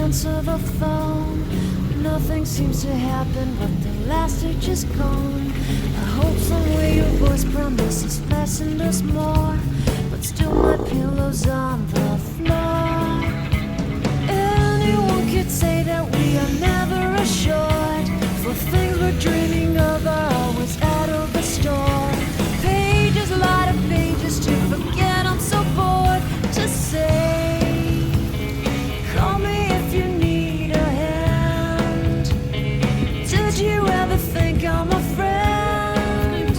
answer the phone. Nothing seems to happen, but the last are just gone. I hope somewhere your voice promises less and us more, but still my pillow's on the floor. Anyone could say that we are never assured, for things we're dreaming of are always out of the store. Pages, a lot of pages to forget. I'm so bored to say, call me if you need a hand. Did you ever think I'm a friend?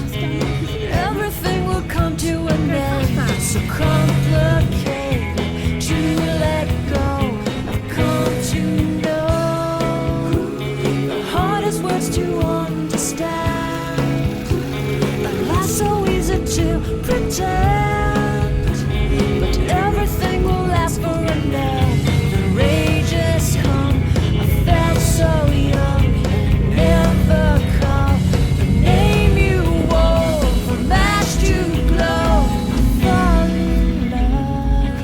Everything will come to an end. It's so complicated to let go. I've come to know the hardest words to understand. A lot so easy to pretend, but everything will last for a night. The rage has come. I felt so young and never called the name you wore. From ash to glow, I fall in love.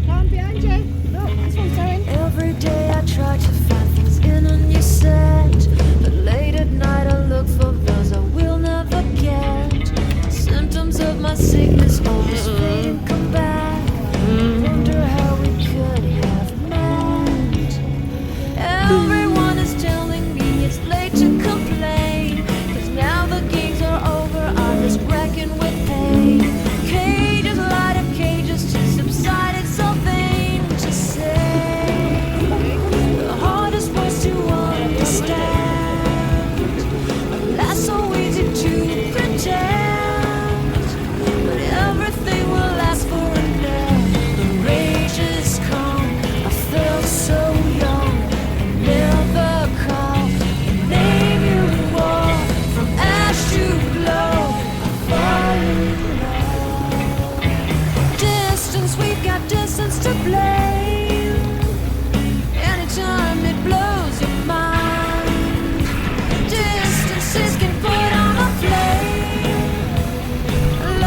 Come behind you. Look, this one's going. Every day I try to find things in a new set, but late at night I look for those I will never get. Symptoms of my sickness always fade and come back. Wonder how we could have met. Everyone is telling me it's late to complain, 'cause now the games are over, I'm just wrecking with pain. Cages, light of cages to subside, it's so vain to say. The hardest words to understand, that's so easy to pretend, but everything will last for a night. The rage has come. I felt so young and never called the name you wore. From ash to glow, I fall in love. Distance, we've got distance to blame. Anytime it blows your mind, distances can put on a flame.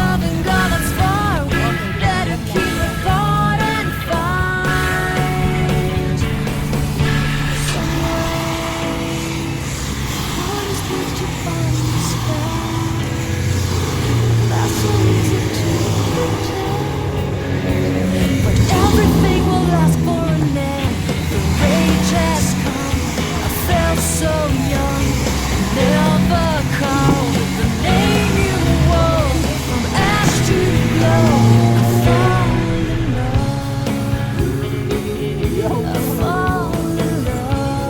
Loving God that's far, we better keep it apart and find some way. What is good to understand? That's so easy to pretend, but everything will last for a night. The rage has come. I felt so young and never called the name you wore. From ash to glow, I fall in love. I fall in love.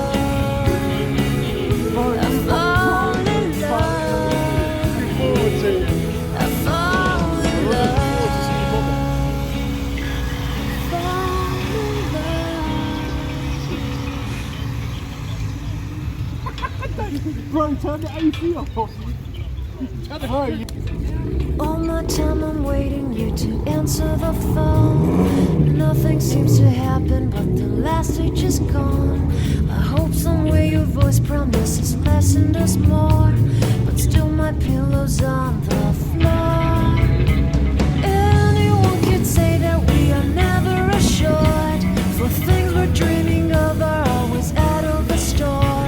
I fall in love. I fall in love. Bro, turn the AC off. All my time I'm waiting you to answer the phone. Nothing seems to happen, but the last are just gone. I hope somewhere your voice promises less and us more, but still my pillow's on the floor. Anyone could say that we are never assured, for things we're dreaming of are always out of the store.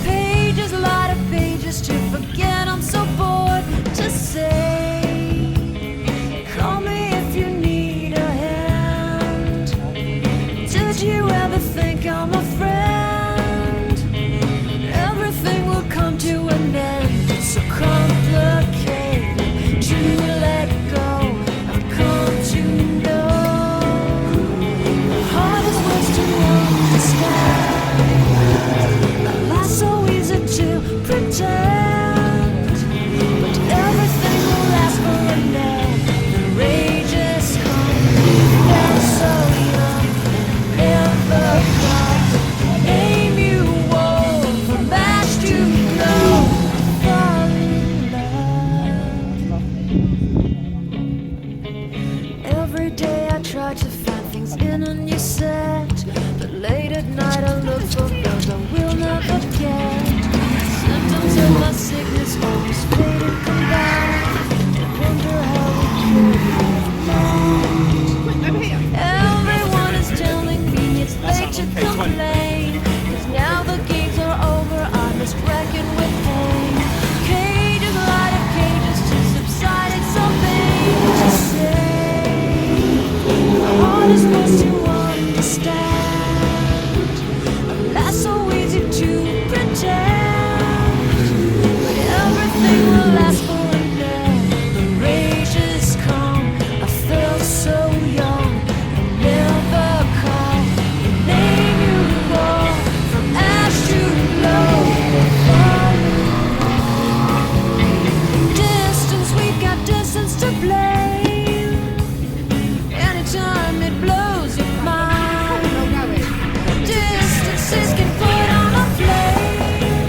Pages, a lot of pages to forget. I'm so bored to say, call me if you need a hand. Did you ever think I'm a friend? Everything will come to an end. It's so complicated to let go. I've come to know the hardest words to understand. Not so easy to pretend, but everything will last for a night. The rage has come. Felt so young and never called the name you wore. From ash to glow, fall in love. Every day I try to find things in a new set, but late at night I look for those I will never get. Symptoms of my sickness always fade and come back. I wonder how we could have met. Over here. Everyone is telling me it's late to heart is supposed to understand. That's so easy to pretend, but everything will last for a night. The rage has come. I felt so young. I never called the name you wore. From ash to glow, distance, we've got distance to blame. Anytime it blows your mind, distances can put on a flame.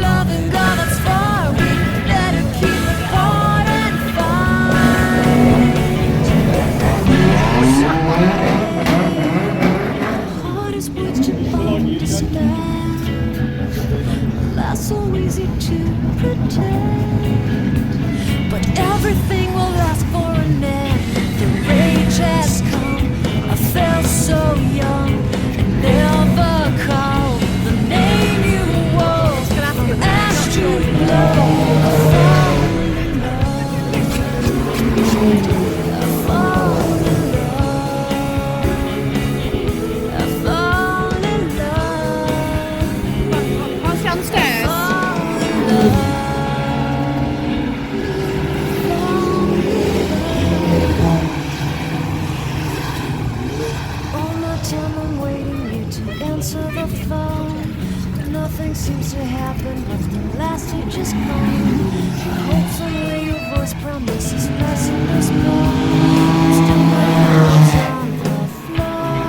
Loving God that's far, we better keep apart and find. Heart is words to understand. That's so easy to pretend, but everything will last for an end. The rage has come. I felt so young and never called the name you wore. From ash to glow, I fall in love. I fall in love. I fall in love. Pass downstairs. Fall in love. All my time I'm waiting you to answer the phone. Nothing seems to happen, but the last stage is gone. I hope somewhere your voice promises passing us more. Still my hands on the floor.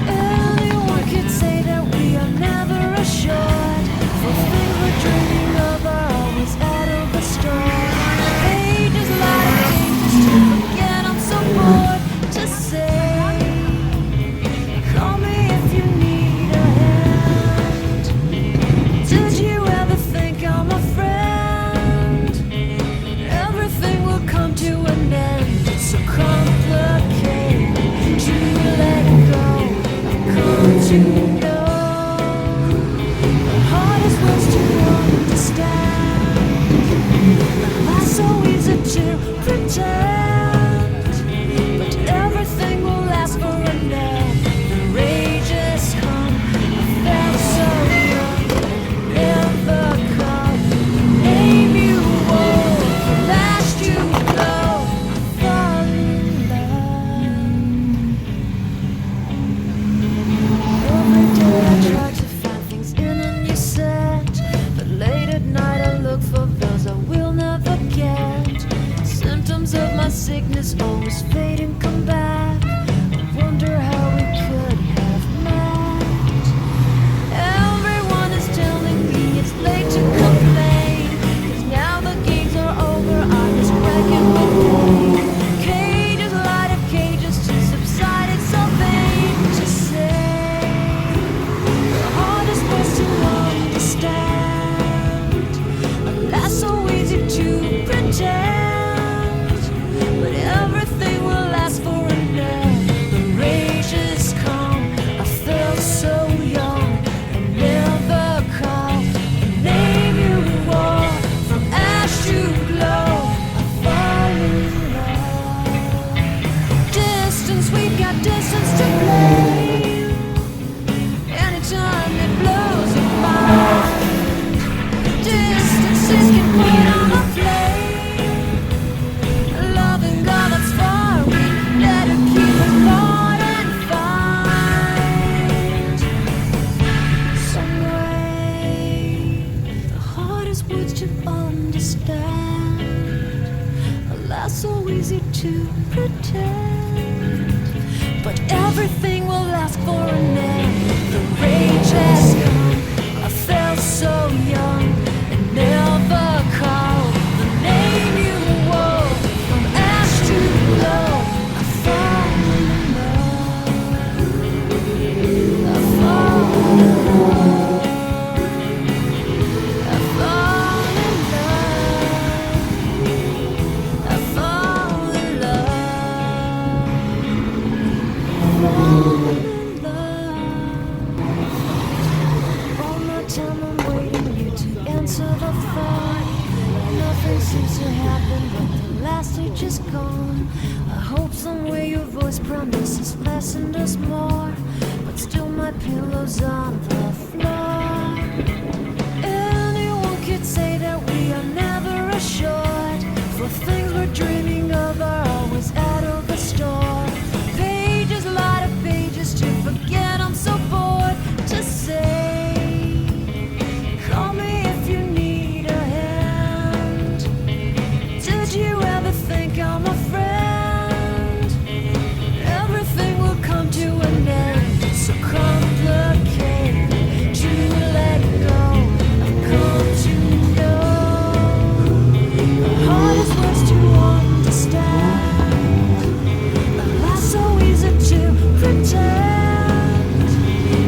Anyone could say that we are never assured, for things we're dreaming of are always out of the store. Pages like pages to forget. I'm so bored to say. Call me if you need a hand. Did you ever think I'm a friend? Everything will come to an end. It's so complicated to let go. I've come to know the hardest words to understand. That's so easy to pretend, but everything will last for a night. The rage has come. I felt so young, never called the name you wore. From ash to glow, fall in love. Every day I try to find things in a new set, but late at night I look for those I will never get. Symptoms of my sickness always fade and come back. I wonder how we could have met. Everyone is telling me it's late to complain, 'cause now the games are over, I'm just wrecking with pain. Cages, light of cages to subside, it's so vain to say. The hardest words to understand, that's so easy to pretend, but everything will last for a night. The rage has come. I felt so young and never called the name you wore. From ash to glow, I fall in love. Distance, we've got distance to blame. Anytime it blows your mind, distances can put on a flame. Loving God that's far, we better keep apart and find some way. The hardest words to understand, that's so easy to pretend, but everything will last for a night. The rage has come. I felt so young and never called the name you wore. From ash to glow, I fall in love. I fall in love. I fall in love. I fall in love. Fall in love. All my time I'm waiting you to answer the phone. Nothing seems to happen, but the last stage is gone. I hope somewhere your voice promises less and us more, but still my pillow's on the floor. Anyone could say that we are never assured, for things we're dreaming of are always out of the store. Pages, a lot of pages to forget. I'm so bored to say, call me if you need a hand. Did you ever think I'm a friend? Everything will come to an end. It's so complicated to let go. I've come to know the hardest words to understand. Life's so easy to pretend,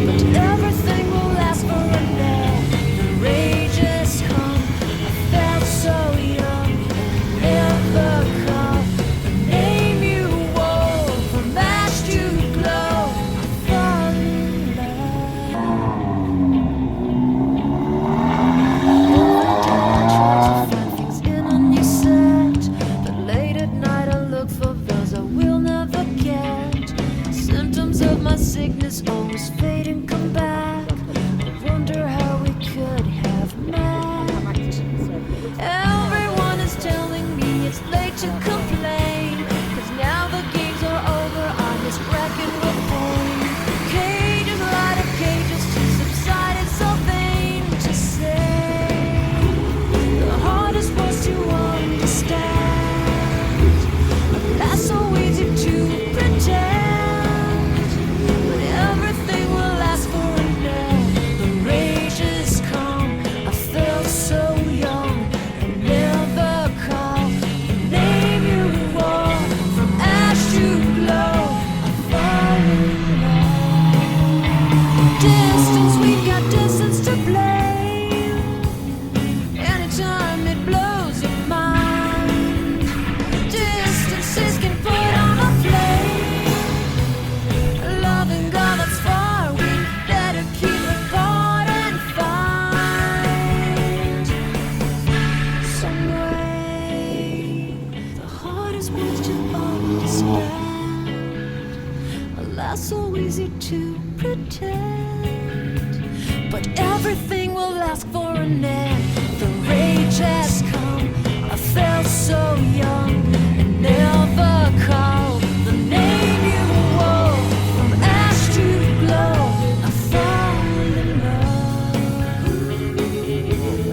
but everything will last for a night. The rage has come. I felt so young and never called the name you wore. From ash to glow, I fall in love. Every day I try to find things in a new set, but late at night I look for those I will never get. Symptoms of my sickness always fade and come back. I wonder how we could have met. Everyone is telling me it's late to complain, 'cause now the games are over. I'm just wrecking with pain. Cages, a lot of cages to subside. It's so vain to say the hardest words to understand. That's so easy to pretend, but everything will last for a night. The rage has come. I felt so young and never called the name you wore. From ash to glow, I fall in love. Distance, we got distance to blame. Anytime it blows your mind, distances can put on a flame. Loving God that's far, we better keep it apart and find some way. The hardest words to understand, alas, so easy to pretend, but everything will last for an end. The rage has come. I felt so young and never called the name you wore. From ash to glow, I fall in love.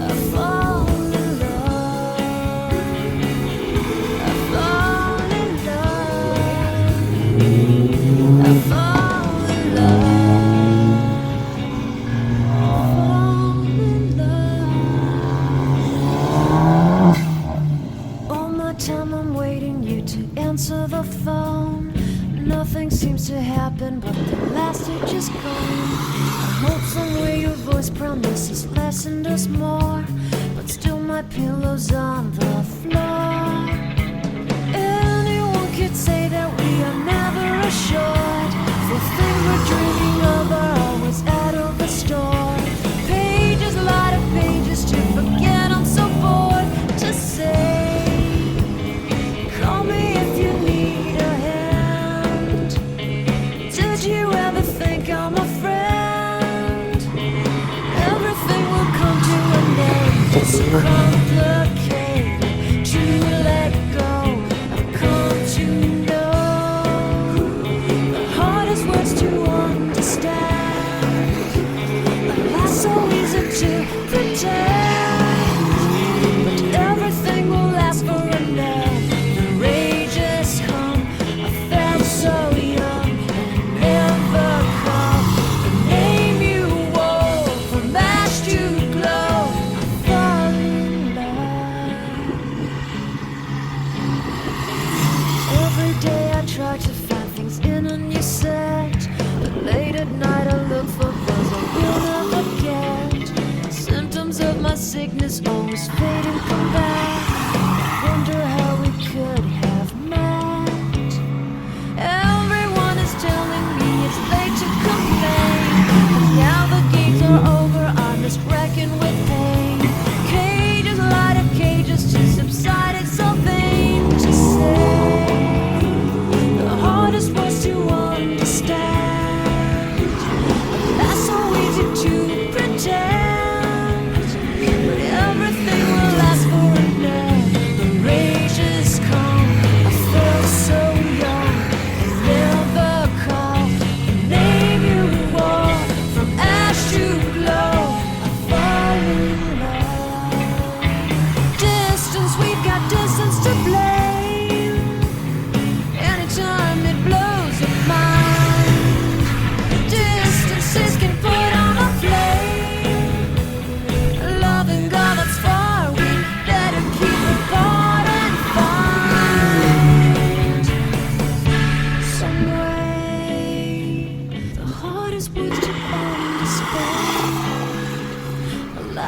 I fall in love. I fall in love. I fall in love. Fall in love. All my time I'm waiting you to answer the phone. Nothing seems to happen, but the last is just gone. I hope somewhere your voice promises less and us more, but still my pillow's on the floor. Anyone could say that we are never assured, for things we're dreaming of are always out of the store. Pages, a lot of pages to forget. I'm so bored to say, call me if you need a hand. Did you ever think I'm a friend? Everything will come to an end. It's so complicated to let go. I've come to know the hardest words to understand. Life's so easy to pretend, but everything will last for a night. The rage has come. I felt so young and never called the name you wore. From ash to glow, I fall in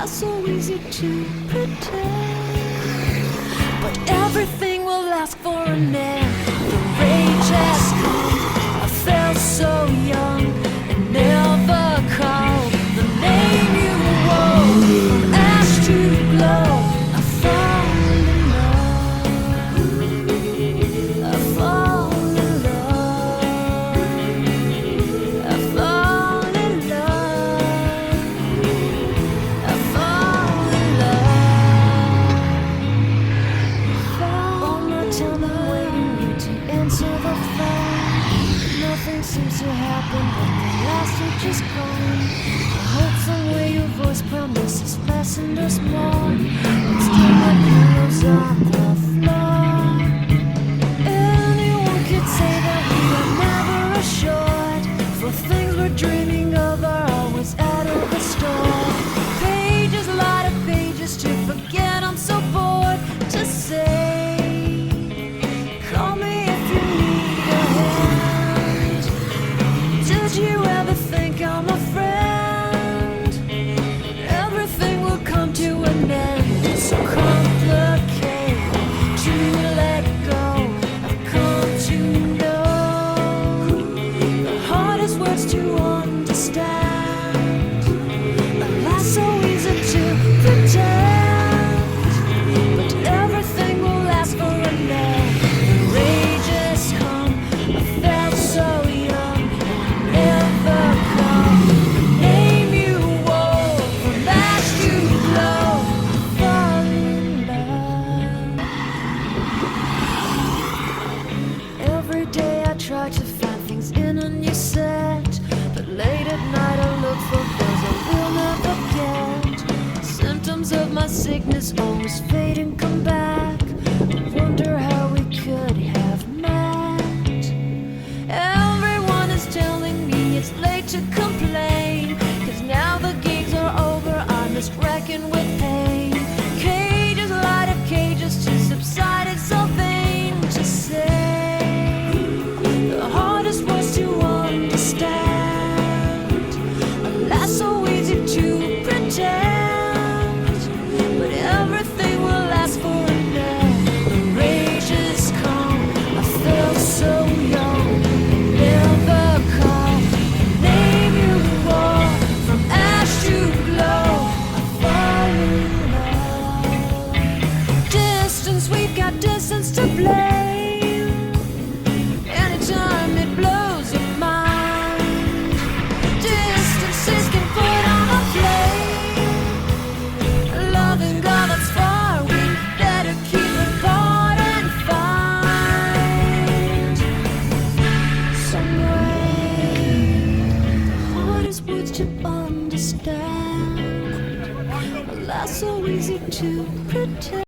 Alas, so easy to pretend. But everything will last for an end. The rage has come. I felt so young and never called the name you wore. From ash to glow, I fall in love. I fall in love. I fall in love. I fall in love. All my time I'm waiting you to answer the phone. Nothing seems to happen, but the last are just gone. I hope somewhere your voice promises lessened us more, but still my pillow's on the floor. Anyone could say that we are never assured, for things we're dreaming of are always out of the store. Pages, a lot of pages to forget. I'm so bored to say. Call me if you need a hand. Did you ever think I'm a friend? Everything will come to an end. It's so complicated to let go. I've come to know the hardest words to understand. Alas, so easy to pretend. But everything will last for a night. The rage has come. I felt so young and never come. The name you wore from ash to glow. Fall in love. Every day I try to find things in a new set, but late at night I look for those I will never get. Symptoms of my sickness always fade and come back. I wonder how we could have met. Everyone is telling me it's late to complain, 'cause now the gigs are over, I'm just wrecking with pain. Cages, light of cages to subside, it's so vain to say. The hardest was to understand. Alas, so easy to pretend. But everything will last for a night. The rage has come. I felt so young and never called the name you wore. From ash to glow, I fall in love. Distance, we've got distance to blame. Anytime it blows your mind, distances can put on a flame. Loving God that's far, we better keep it apart and find some way. Hardest words to understand. Alas, so easy to pretend.